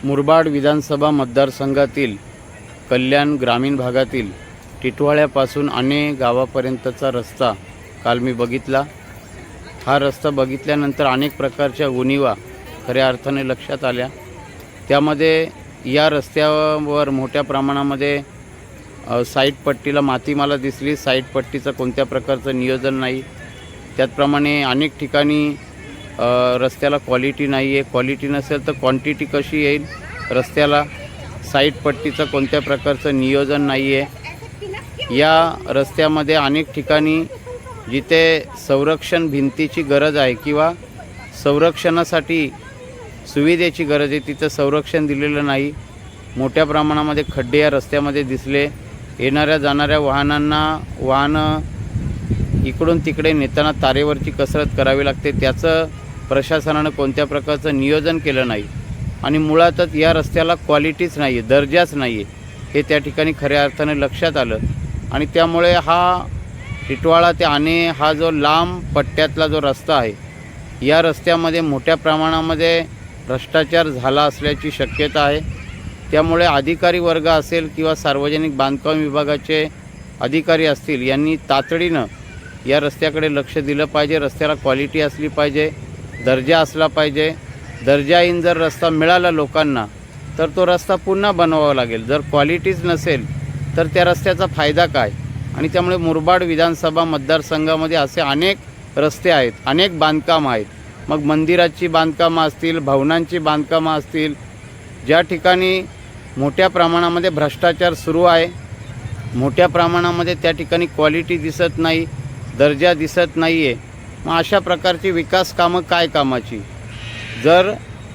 मुरबाड विधानसभा मतदारसंघातील कल्याण ग्रामीण भागातील टिटवाळ्यापासून आणे गावापर्यंतचा रस्ता काल मी बघितला। हा रस्ता बघितल्यानंतर अनेक प्रकारच्या उणिवा खऱ्या अर्थाने लक्षात आल्या। त्यामध्ये या रस्त्यावर मोठ्या प्रमाणामध्ये साईड पट्टीला माती मला दिसली। साईड पट्टीचं कोणत्या प्रकारचं नियोजन नाही। त्याचप्रमाणे अनेक ठिकाणी रस्त्याला क्वालिटी नाही आहे। क्वालिटी नसेल तर क्वांटिटी कशी येईल रस्त्याला? साईड पट्टीचं कोणत्या प्रकारचं नियोजन नाही आहे। या रस्त्यामध्ये अनेक ठिकाणी जिथे संरक्षण भिंतीची गरज आहे किंवा संरक्षणासाठी सुविधेची गरज आहे तिथं संरक्षण दिलेलं नाही। मोठ्या प्रमाणामध्ये खड्डे या रस्त्यामध्ये दिसले। येणाऱ्या जाणाऱ्या वाहनं इकडून तिकडे नेताना तारेवरची कसरत करावी लागते। त्याचं प्रशासनानं कोणत्या प्रकारचं नियोजन केलं नाही आणि मुळातच या रस्त्याला क्वालिटीच नाही आहे, दर्जाच नाही आहे, हे त्या ठिकाणी खऱ्या अर्थाने लक्षात आलं। आणि त्यामुळे हा टिटवाळा ते आणे हा जो लांब पट्ट्यातला जो रस्ता आहे, या रस्त्यामध्ये मोठ्या प्रमाणामध्ये भ्रष्टाचार झाला असल्याची शक्यता आहे। त्यामुळे अधिकारी वर्ग असेल किंवा सार्वजनिक बांधकाम विभागाचे अधिकारी असतील, यांनी तातडीनं या रस्त्याकडे लक्ष दिलं पाहिजे। रस्त्याला क्वालिटी असली पाहिजे, दर्जा असला पाहिजे। दर्जाहीन जर रस्ता मिळाला लोकांना तर तो रस्ता पुन्हा बनवावा लागेल। जर क्वालिटीच नसेल तर त्या रस्त्याचा फायदा काय? आणि त्यामुळे मुरबाड विधानसभा मतदारसंघामध्ये असे अनेक रस्ते आहेत, अनेक बांधकामं आहेत। मग मंदिराची बांधकामं असतील, भवनांची बांधकामं असतील, ज्या ठिकाणी मोठ्या प्रमाणामध्ये भ्रष्टाचार सुरू आहे, मोठ्या प्रमाणामध्ये त्या ठिकाणी क्वालिटी दिसत नाही, दर्जा दिसत नाही आहे, मग अशा प्रकारची विकास कामं काय कामाची? जर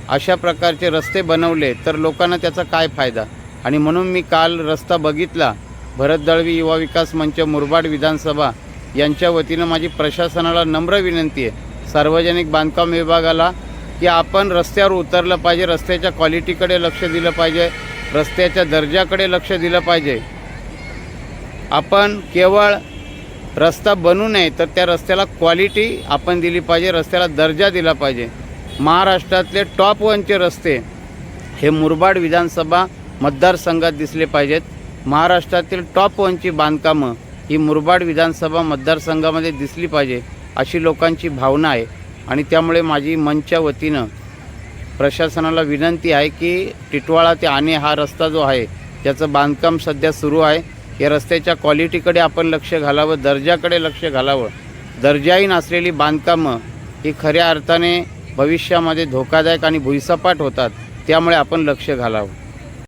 अशा प्रकारचे रस्ते बनवले तर लोकांना त्याचा काय फायदा? आणि म्हणून मी काल रस्ता बघितला। भरत दळवी युवा विकास मंच मुरबाड विधानसभा यांच्या वतीनं माझी प्रशासनाला नम्र विनंती आहे, सार्वजनिक बांधकाम विभागाला, की आपण रस्त्यावर उतरलं पाहिजे, रस्त्याच्या क्वालिटीकडे लक्ष दिलं पाहिजे, रस्त्याच्या दर्जाकडे लक्ष दिलं पाहिजे। आपण केवळ रस्ता बनवू नये तर त्या रस्त्याला क्वालिटी आपण दिली पाहिजे, रस्त्याला दर्जा दिला पाहिजे। महाराष्ट्रातले टॉप 1चे रस्ते हे मुरबाड विधानसभा मतदारसंघात दिसले पाहिजेत। महाराष्ट्रातील टॉप 1ची बांधकामं ही मुरबाड विधानसभा मतदारसंघामध्ये दिसली पाहिजे, अशी लोकांची भावना आहे। आणि त्यामुळे माझी मंचच्या वतीनं प्रशासनाला विनंती आहे की टिटवाळा ते आणे हा रस्ता जो आहे त्याचं बांधकाम सध्या सुरू आहे। या रस्त्याच्या क्वालिटीकडे आपण लक्ष घालावं, दर्जाकडे लक्ष घालावं। दर्जाहीन असलेली बांधकामं ही खऱ्या अर्थाने भविष्यामध्ये धोकादायक आणि भुईसपाट होतात, त्यामुळे आपण लक्ष घालावं।